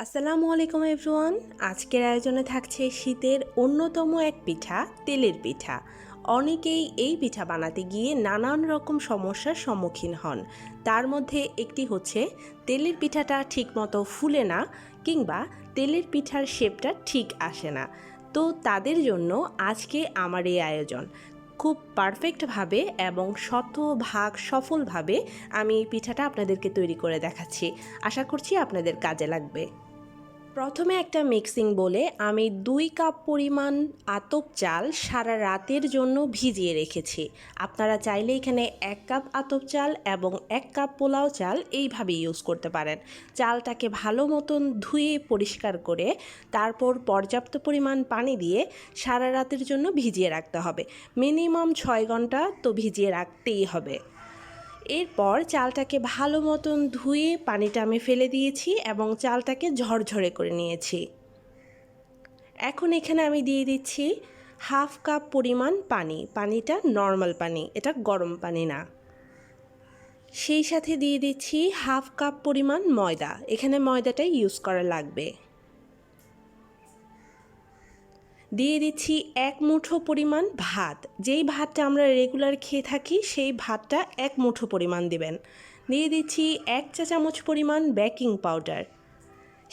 আসসালামু আলাইকুম এভরিওয়ান। আজকের আয়োজনে থাকছে শীতের অন্যতম এক পিঠা, তেলের পিঠা। অনেকেই এই পিঠা বানাতে গিয়ে নানান রকম সমস্যার সম্মুখীন হন। তার মধ্যে একটি হচ্ছে তেলের পিঠাটা ঠিকমতো ফুলে না, কিংবা তেলের পিঠার শেপটা ঠিক আসে না। তো তাদের জন্য আজকে আমার এই আয়োজন। খুব পারফেক্টভাবে এবং শতভাগ সফলভাবে আমি এই পিঠাটা আপনাদেরকে তৈরি করে দেখাচ্ছি। আশা করছি আপনাদের কাজে লাগবে। প্রথমে একটা মিক্সিং বলে আমি 2 কাপ পরিমাণ আতপ চাল সারা রাতের জন্য ভিজিয়ে রেখেছি। আপনারা চাইলে এখানে 1 কাপ আতপ চাল এবং 1 কাপ পোলাও চাল এইভাবে ইউজ করতে পারেন। চালটাকে ভালো মতন ধুয়ে পরিষ্কার করে তারপর পর্যাপ্ত পরিমাণ পানি দিয়ে সারা রাতের জন্য ভিজিয়ে রাখতে হবে। মিনিমাম 6 ঘন্টা তো ভিজিয়ে রাখতেই হবে। এরপর চালটাকে ভালো মতন ধুয়ে পানিটা আমি ফেলে দিয়েছি এবং চালটাকে ঝরঝরে করে নিয়েছি। এখন এখানে আমি দিয়ে দিচ্ছি হাফ কাপ পরিমাণ পানি। পানিটা নর্মাল পানি, এটা গরম পানি না। সেই সাথে দিয়ে দিচ্ছি হাফ কাপ পরিমাণ ময়দা। এখানে ময়দাটাই ইউজ করা লাগবে। দিয়ে দিচ্ছি 1 মুঠো পরিমাণ ভাত। যেই ভাতটা আমরা রেগুলার খেয়ে থাকি সেই ভাতটা 1 মুঠো পরিমাণ দিবেন। দিয়ে দিচ্ছি 1 চা চামচ পরিমাণ বেকিং পাউডার।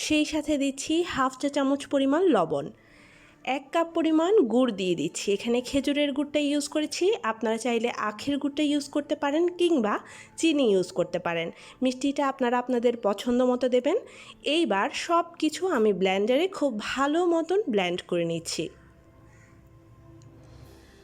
সেই সাথে দিচ্ছি হাফ চা চামচ পরিমাণ লবণ। 1 কাপ পরিমাণ গুড় দিয়ে দিচ্ছি। এখানে খেজুরের গুড়টা ইউজ করেছি, আপনারা চাইলে আখের গুড়টা ইউজ করতে পারেন কিংবা চিনি ইউজ করতে পারেন। মিষ্টিটা আপনারা আপনাদের পছন্দ মতো দেবেন। এইবার সব কিছু আমি ব্লেন্ডারে খুব ভালো মতন ব্লেন্ড করে নিচ্ছি।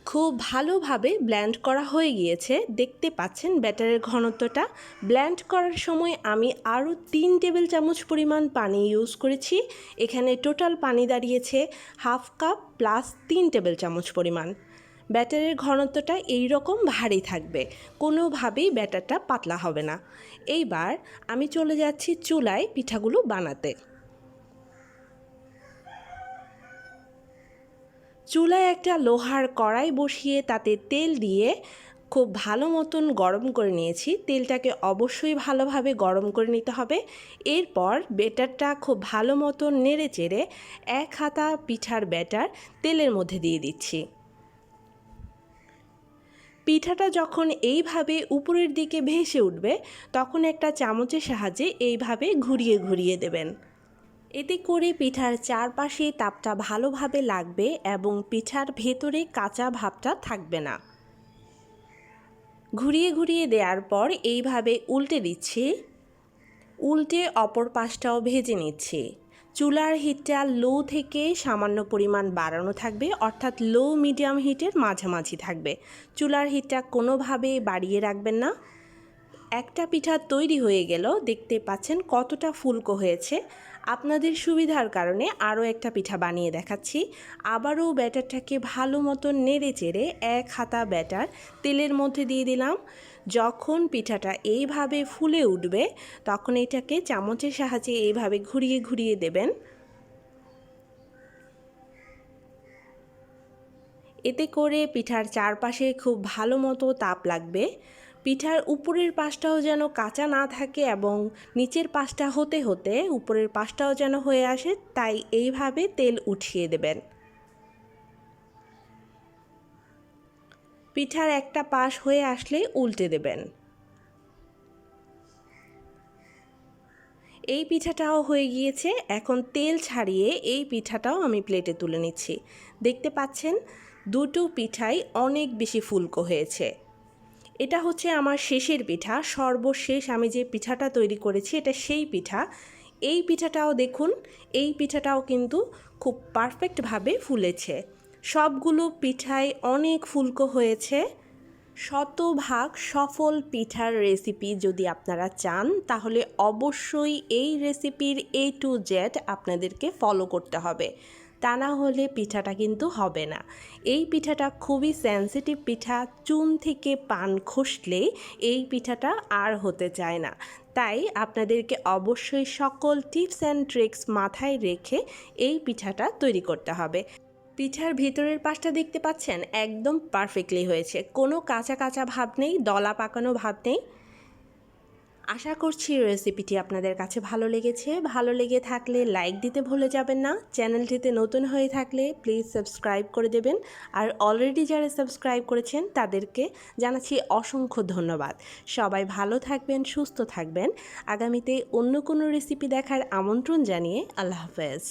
খুব ভালোভাবে ব্লেন্ড করা হয়ে গিয়েছে, দেখতে পাচ্ছেন ব্যাটারের ঘনত্বটা। ব্লেন্ড করার সময় আমি আরও 3 টেবিল চামচ পরিমাণ পানি ইউজ করেছি। এখানে টোটাল পানি দাঁড়িয়েছে হাফ কাপ প্লাস 3 টেবিল চামচ পরিমাণ। ব্যাটারের ঘনত্বটা এই রকম ভারী থাকবে, কোনোভাবেই ব্যাটারটা পাতলা হবে না। এইবার আমি চলে যাচ্ছি চুলায় পিঠাগুলো বানাতে। চুলায় একটা লোহার কড়াই বসিয়ে তাতে তেল দিয়ে খুব ভালো মতন গরম করে নিয়েছি। তেলটাকে অবশ্যই ভালোভাবে গরম করে নিতে হবে। এরপর ব্যাটারটা খুব ভালো মতন নেড়ে চেড়ে 1 হাতা পিঠার ব্যাটার তেলের মধ্যে দিয়ে দিচ্ছি। পিঠাটা যখন এইভাবে উপরের দিকে ভেসে উঠবে তখন একটা চামচের সাহায্যে এইভাবে ঘুরিয়ে ঘুরিয়ে দেবেন। এতে করে পিঠার চারপাশে তাপটা ভালোভাবে লাগবে এবং পিঠার ভেতরে কাঁচা ভাবটা থাকবে না। ঘুরিয়ে ঘুরিয়ে দেওয়ার পর এইভাবে উল্টে দিচ্ছি। উল্টে অপর পাশটাও ভেজে নিচ্ছি। চুলার হিটটা লো থেকে সামান্য পরিমাণ বাড়ানো থাকবে, অর্থাৎ লো মিডিয়াম হিটের মাঝামাঝি থাকবে। চুলার হিটটা কোনোভাবে বাড়িয়ে রাখবেন না। একটা পিঠা তৈরি হয়ে গেল, দেখতে পাচ্ছেন কতটা ফুলকো হয়েছে। আপনাদের সুবিধার কারণে আরও একটা পিঠা বানিয়ে দেখাচ্ছি। আবারও ব্যাটারটাকে ভালো মতো নেড়ে চেড়ে 1 হাতা ব্যাটার তেলের মধ্যে দিয়ে দিলাম। যখন পিঠাটা এইভাবে ফুলে উঠবে তখন এটাকে চামচের সাহায্যে এইভাবে ঘুরিয়ে ঘুরিয়ে দেবেন। এতে করে পিঠার চারপাশে খুব ভালো মতো তাপ লাগবে। পিঠার উপরের পাশটাও যেন কাঁচা না থাকে এবং নিচের পাশটা হতে হতে উপরের পাশটাও যেন হয়ে আসে, তাই এইভাবে তেল উঠিয়ে দেবেন। পিঠার একটা পাশ হয়ে আসলে উল্টে দেবেন। এই পিঠাটাও হয়ে গিয়েছে। এখন তেল ছাড়িয়ে এই পিঠাটাও আমি প্লেটে তুলে নিচ্ছি। দেখতে পাচ্ছেন দুটো পিঠাই অনেক বেশি ফুলকো হয়েছে। এটা হচ্ছে আমার শেষের পিঠা। সর্বশেষ আমি যে পিঠাটা তৈরি করেছি এটা সেই পিঠা। এই পিঠাটাও দেখুন, এই পিঠাটাও কিন্তু খুব পারফেক্টভাবে ফুলেছে। সবগুলো পিঠাই অনেক ফুলকো হয়েছে। শতভাগ সফল পিঠার রেসিপি যদি আপনারা চান তাহলে অবশ্যই এই রেসিপির A to Z আপনাদেরকে ফলো করতে হবে, তা না হলে পিঠাটা কিন্তু হবে না। এই পিঠাটা খুবই সেনসিটিভ পিঠা, চুন থেকে পান খসলেই এই পিঠাটা আর হতে চায় না। তাই আপনাদেরকে অবশ্যই সকল টিপস অ্যান্ড ট্রিক্স মাথায় রেখে এই পিঠাটা তৈরি করতে হবে। পিঠার ভিতরের পাশটা দেখতে পাচ্ছেন একদম পারফেক্টলি হয়েছে, কোনো কাঁচা কাঁচা ভাব নেই, দলা পাকানো ভাব নেই। আশা করছি রেসিপিটি আপনাদের কাছে ভালো লেগেছে। ভালো লেগে থাকলে লাইক দিতে ভুলে যাবেন না। চ্যানেলটিতে নতুন হয়ে থাকলে প্লিজ সাবস্ক্রাইব করে দেবেন। আর অলরেডি যারা সাবস্ক্রাইব করেছেন তাদেরকে জানাচ্ছি অসংখ্য ধন্যবাদ। সবাই ভালো থাকবেন, সুস্থ থাকবেন। আগামীতে অন্য কোনো রেসিপি দেখার আমন্ত্রণ জানিয়ে আল্লাহ হাফেজ।